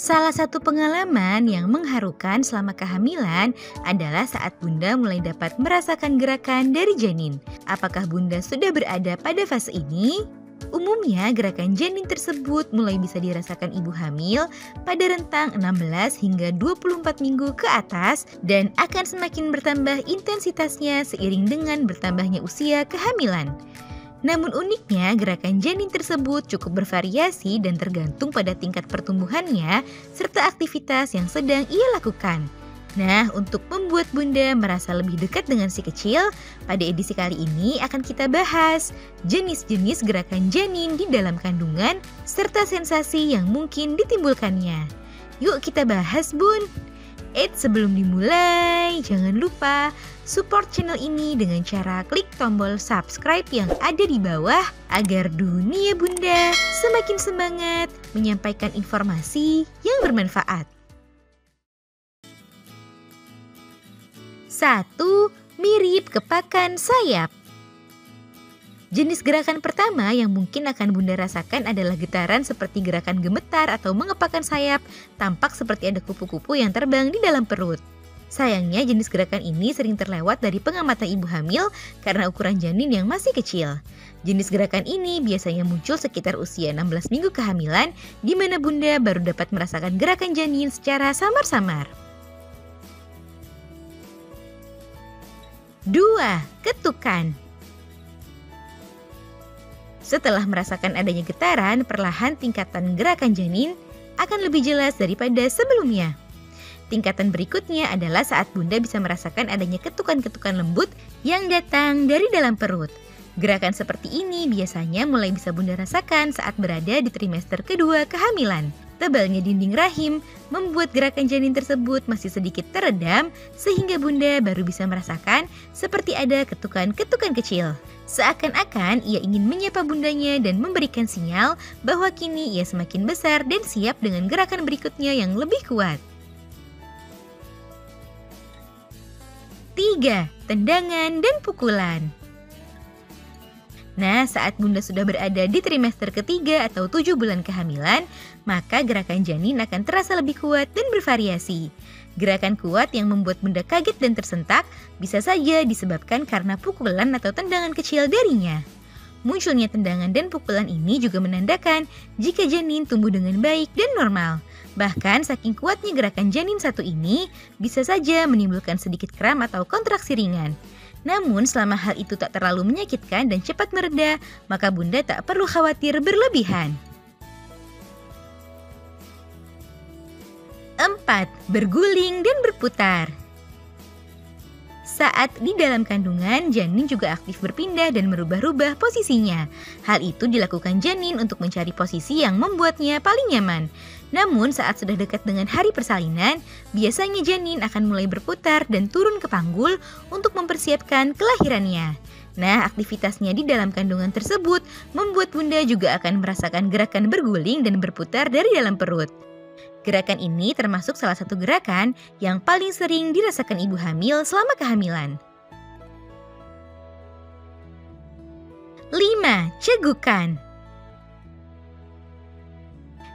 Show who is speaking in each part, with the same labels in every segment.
Speaker 1: Salah satu pengalaman yang mengharukan selama kehamilan adalah saat Bunda mulai dapat merasakan gerakan dari janin. Apakah Bunda sudah berada pada fase ini? Umumnya gerakan janin tersebut mulai bisa dirasakan ibu hamil pada rentang 16 hingga 24 minggu ke atas dan akan semakin bertambah intensitasnya seiring dengan bertambahnya usia kehamilan. Namun uniknya, gerakan janin tersebut cukup bervariasi dan tergantung pada tingkat pertumbuhannya serta aktivitas yang sedang ia lakukan. Nah, untuk membuat Bunda merasa lebih dekat dengan si kecil, pada edisi kali ini akan kita bahas jenis-jenis gerakan janin di dalam kandungan serta sensasi yang mungkin ditimbulkannya. Yuk kita bahas, Bun! Sebelum dimulai, jangan lupa support channel ini dengan cara klik tombol subscribe yang ada di bawah agar dunia Bunda semakin semangat menyampaikan informasi yang bermanfaat. 1. Mirip kepakan sayap. Jenis gerakan pertama yang mungkin akan Bunda rasakan adalah getaran seperti gerakan gemetar atau mengepakkan sayap, tampak seperti ada kupu-kupu yang terbang di dalam perut. Sayangnya jenis gerakan ini sering terlewat dari pengamatan ibu hamil karena ukuran janin yang masih kecil. Jenis gerakan ini biasanya muncul sekitar usia 16 minggu kehamilan, di mana Bunda baru dapat merasakan gerakan janin secara samar-samar. 2. Ketukan. Setelah merasakan adanya getaran, perlahan tingkatan gerakan janin akan lebih jelas daripada sebelumnya. Tingkatan berikutnya adalah saat Bunda bisa merasakan adanya ketukan-ketukan lembut yang datang dari dalam perut. Gerakan seperti ini biasanya mulai bisa Bunda rasakan saat berada di trimester kedua kehamilan. Tebalnya dinding rahim membuat gerakan janin tersebut masih sedikit teredam sehingga Bunda baru bisa merasakan seperti ada ketukan-ketukan kecil. Seakan-akan ia ingin menyapa bundanya dan memberikan sinyal bahwa kini ia semakin besar dan siap dengan gerakan berikutnya yang lebih kuat. 3. Tendangan dan pukulan. Nah, saat Bunda sudah berada di trimester ketiga atau 7 bulan kehamilan, maka gerakan janin akan terasa lebih kuat dan bervariasi. Gerakan kuat yang membuat Bunda kaget dan tersentak bisa saja disebabkan karena pukulan atau tendangan kecil darinya. Munculnya tendangan dan pukulan ini juga menandakan jika janin tumbuh dengan baik dan normal. Bahkan saking kuatnya gerakan janin satu ini bisa saja menimbulkan sedikit kram atau kontraksi ringan. Namun selama hal itu tak terlalu menyakitkan dan cepat mereda, maka Bunda tak perlu khawatir berlebihan. 4. Berguling dan berputar. Saat di dalam kandungan, janin juga aktif berpindah dan merubah-rubah posisinya. Hal itu dilakukan janin untuk mencari posisi yang membuatnya paling nyaman. Namun saat sudah dekat dengan hari persalinan, biasanya janin akan mulai berputar dan turun ke panggul untuk mempersiapkan kelahirannya. Nah, aktivitasnya di dalam kandungan tersebut membuat Bunda juga akan merasakan gerakan berguling dan berputar dari dalam perut. Gerakan ini termasuk salah satu gerakan yang paling sering dirasakan ibu hamil selama kehamilan. 5. Cegukan.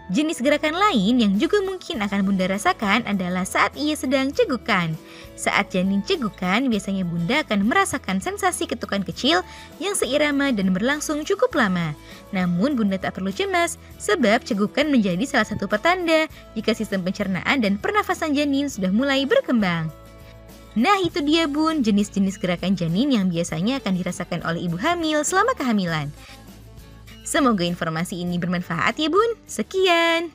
Speaker 1: Jenis gerakan lain yang juga mungkin akan Bunda rasakan adalah saat ia sedang cegukan. Saat janin cegukan, biasanya Bunda akan merasakan sensasi ketukan kecil yang seirama dan berlangsung cukup lama. Namun Bunda tak perlu cemas, sebab cegukan menjadi salah satu petanda jika sistem pencernaan dan pernafasan janin sudah mulai berkembang. Nah itu dia Bun, jenis-jenis gerakan janin yang biasanya akan dirasakan oleh ibu hamil selama kehamilan. Semoga informasi ini bermanfaat ya Bun. Sekian.